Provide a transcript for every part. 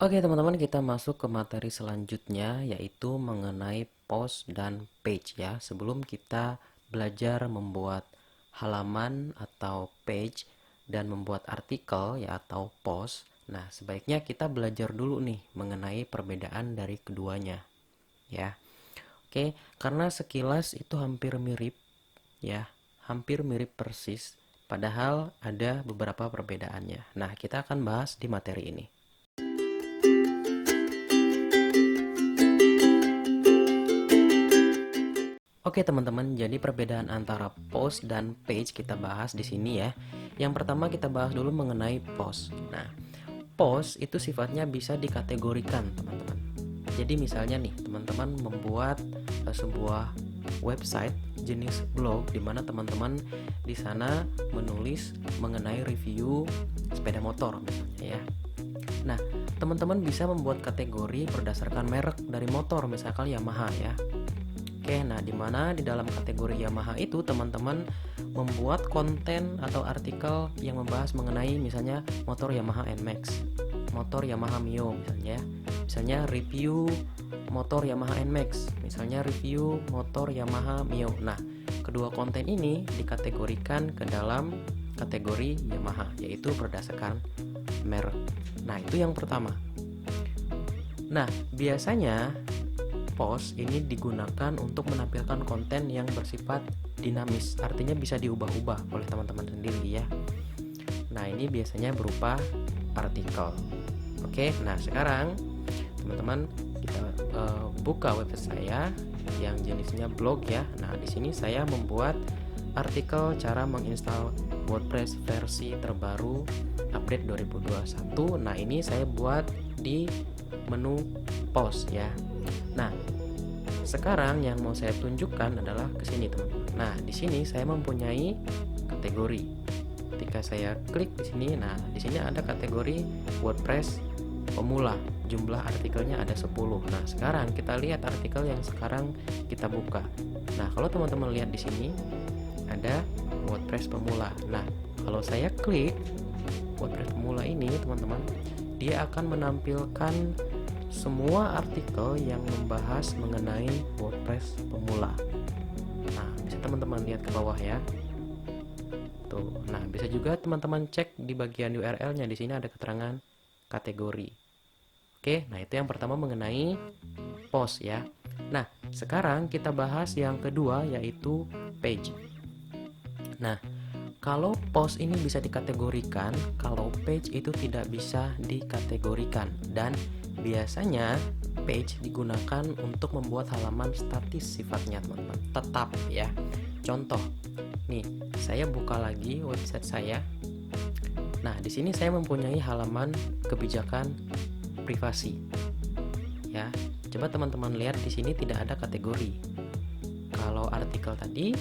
Oke teman-teman, kita masuk ke materi selanjutnya yaitu mengenai post dan page ya. Sebelum kita belajar membuat halaman atau page dan membuat artikel ya atau post. Nah, sebaiknya kita belajar dulu nih mengenai perbedaan dari keduanya ya. Oke, karena sekilas itu hampir mirip ya, hampir mirip persis, padahal ada beberapa perbedaannya. Nah, kita akan bahas di materi ini. Oke teman-teman, jadi perbedaan antara post dan page kita bahas di sini ya. Yang pertama kita bahas dulu mengenai post. Nah, post itu sifatnya bisa dikategorikan teman-teman. Jadi misalnya nih, teman-teman membuat sebuah website jenis blog di mana teman-teman di sana menulis mengenai review sepeda motor misalnya ya. Nah, teman-teman bisa membuat kategori berdasarkan merek dari motor, misalkan Yamaha ya. Oke, nah dimana di dalam kategori Yamaha itu teman-teman membuat konten atau artikel yang membahas mengenai misalnya motor Yamaha NMAX, motor Yamaha Mio misalnya review motor Yamaha NMAX, misalnya review motor Yamaha Mio. Nah, kedua konten ini dikategorikan ke dalam kategori Yamaha, yaitu berdasarkan merek. Nah, itu yang pertama. Nah, biasanya post ini digunakan untuk menampilkan konten yang bersifat dinamis, artinya bisa diubah-ubah oleh teman-teman sendiri ya. Nah, ini biasanya berupa artikel. Oke, nah sekarang teman-teman kita buka website saya yang jenisnya blog ya. Nah, di sini saya membuat artikel cara menginstal WordPress versi terbaru update 2021. Nah, ini saya buat di menu post ya. Nah, sekarang yang mau saya tunjukkan adalah ke sini, teman-teman. Nah, di sini saya mempunyai kategori. Ketika saya klik di sini, nah di sini ada kategori WordPress pemula. Jumlah artikelnya ada 10. Nah, sekarang kita lihat artikel yang sekarang kita buka. Nah, kalau teman-teman lihat di sini ada WordPress pemula. Nah, kalau saya klik WordPress pemula ini, teman-teman, dia akan menampilkan semua artikel yang membahas mengenai WordPress pemula. Nah, bisa teman-teman lihat ke bawah ya. Tuh. Nah, bisa juga teman-teman cek di bagian URL-nya. Di sini ada keterangan kategori. Oke, nah itu yang pertama mengenai post ya. Nah, sekarang kita bahas yang kedua yaitu page. Nah, kalau post ini bisa dikategorikan, kalau page itu tidak bisa dikategorikan. Dan biasanya page digunakan untuk membuat halaman statis sifatnya, teman-teman. Tetap ya. Contoh, nih, saya buka lagi website saya. Nah, di sini saya mempunyai halaman kebijakan privasi. Ya, coba teman-teman lihat di sini tidak ada kategori. Kalau artikel tadi,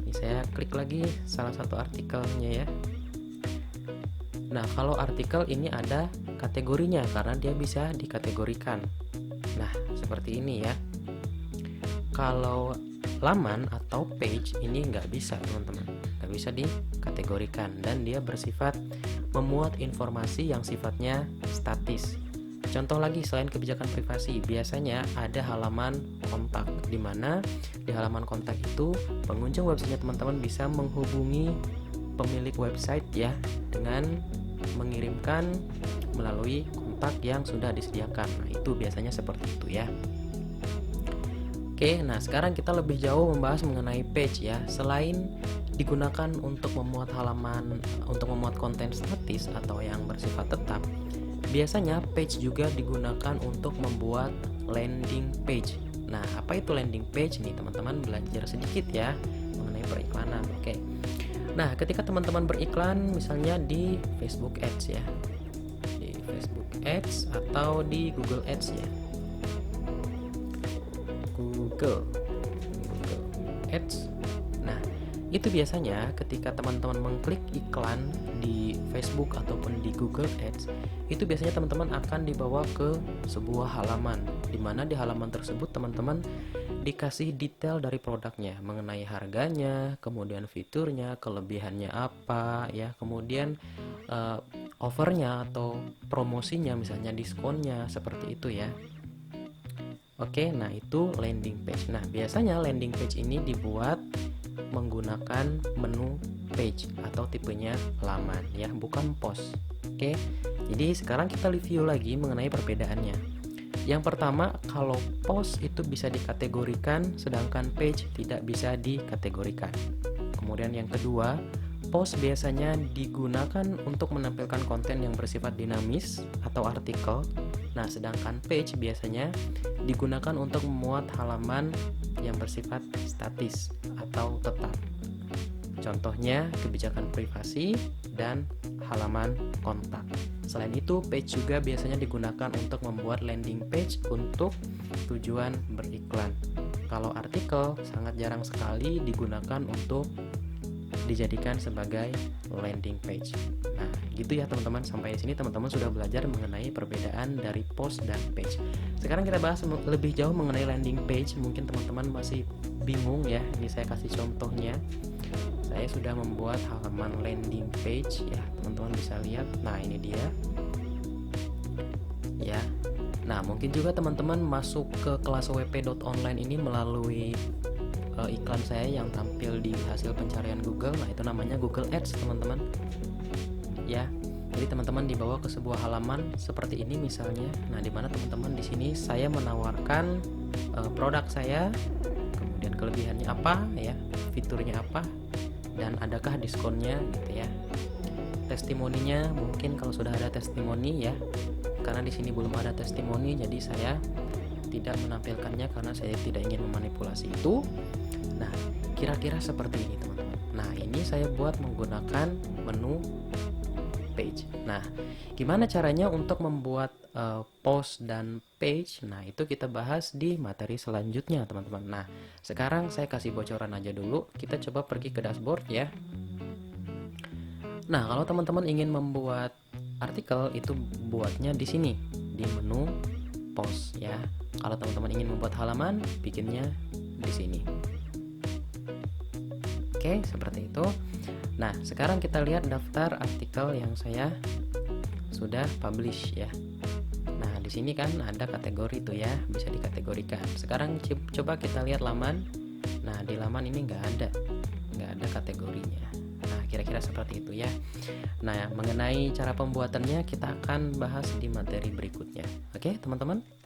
ini saya klik lagi salah satu artikelnya ya. Nah, kalau artikel ini ada kategorinya karena dia bisa dikategorikan. Nah, seperti ini ya. Kalau laman atau page ini nggak bisa, teman-teman. Nggak bisa dikategorikan dan dia bersifat memuat informasi yang sifatnya statis. Contoh lagi selain kebijakan privasi, biasanya ada halaman kontak, di mana di halaman kontak itu pengunjung websitenya teman-teman bisa menghubungi pemilik website ya dengan mengirimkan melalui kontak yang sudah disediakan. Nah, itu biasanya seperti itu ya. Oke, nah sekarang kita lebih jauh membahas mengenai page ya. Selain digunakan untuk memuat halaman, untuk memuat konten statis atau yang bersifat tetap, biasanya page juga digunakan untuk membuat landing page. Nah, apa itu landing page nih? Teman-teman belajar sedikit ya mengenai periklanan. Oke. Nah, ketika teman-teman beriklan misalnya di Facebook Ads ya. Di Facebook Ads atau di Google Ads ya. Google Ads. Nah, itu biasanya ketika teman-teman mengklik iklan di Facebook ataupun di Google Ads, itu biasanya teman-teman akan dibawa ke sebuah halaman, di mana di halaman tersebut teman-teman dikasih detail dari produknya, mengenai harganya, kemudian fiturnya, kelebihannya apa ya, kemudian offernya atau promosinya, misalnya diskonnya, seperti itu ya. Oke, nah itu landing page. Nah, biasanya landing page ini dibuat menggunakan menu page atau tipenya laman ya, bukan post. Oke, jadi sekarang kita review lagi mengenai perbedaannya. Yang pertama, kalau post itu bisa dikategorikan, sedangkan page tidak bisa dikategorikan. Kemudian yang kedua, post biasanya digunakan untuk menampilkan konten yang bersifat dinamis atau artikel. Nah, sedangkan page biasanya digunakan untuk memuat halaman yang bersifat statis atau tetap. Contohnya kebijakan privasi dan halaman kontak. Selain itu, page juga biasanya digunakan untuk membuat landing page untuk tujuan beriklan. Kalau artikel sangat jarang sekali digunakan untuk dijadikan sebagai landing page. Nah, gitu ya teman-teman. Sampai di sini teman-teman sudah belajar mengenai perbedaan dari post dan page. Sekarang kita bahas lebih jauh mengenai landing page. Mungkin teman-teman masih bingung ya. Ini saya kasih contohnya. Saya sudah membuat halaman landing page ya, teman-teman bisa lihat. Nah, ini dia. Ya. Nah, mungkin juga teman-teman masuk ke kelas wp.online ini melalui iklan saya yang tampil di hasil pencarian Google. Nah, itu namanya Google Ads, teman-teman. Ya. Jadi teman-teman dibawa ke sebuah halaman seperti ini misalnya. Nah, di mana teman-teman di sini saya menawarkan produk saya, kemudian kelebihannya apa ya, fiturnya apa, dan adakah diskonnya gitu ya. Testimoninya mungkin kalau sudah ada testimoni ya. Karena di sini belum ada testimoni, jadi saya tidak menampilkannya karena saya tidak ingin memanipulasi itu. Nah, kira-kira seperti ini teman-teman. Nah, ini saya buat menggunakan menu page. Nah, gimana caranya untuk membuat post dan page? Nah, itu kita bahas di materi selanjutnya teman-teman. Nah, sekarang saya kasih bocoran aja dulu. Kita coba pergi ke dashboard ya. Nah, kalau teman-teman ingin membuat artikel itu buatnya di sini di menu post ya. Kalau teman-teman ingin membuat halaman, bikinnya di sini. Oke, seperti itu. Nah, sekarang kita lihat daftar artikel yang saya sudah publish ya. Nah, di sini kan ada kategori tuh ya, bisa dikategorikan. Sekarang coba kita lihat laman. Nah, di laman ini nggak ada kategorinya. Nah, kira-kira seperti itu ya. Nah, mengenai cara pembuatannya kita akan bahas di materi berikutnya. Oke, teman-teman?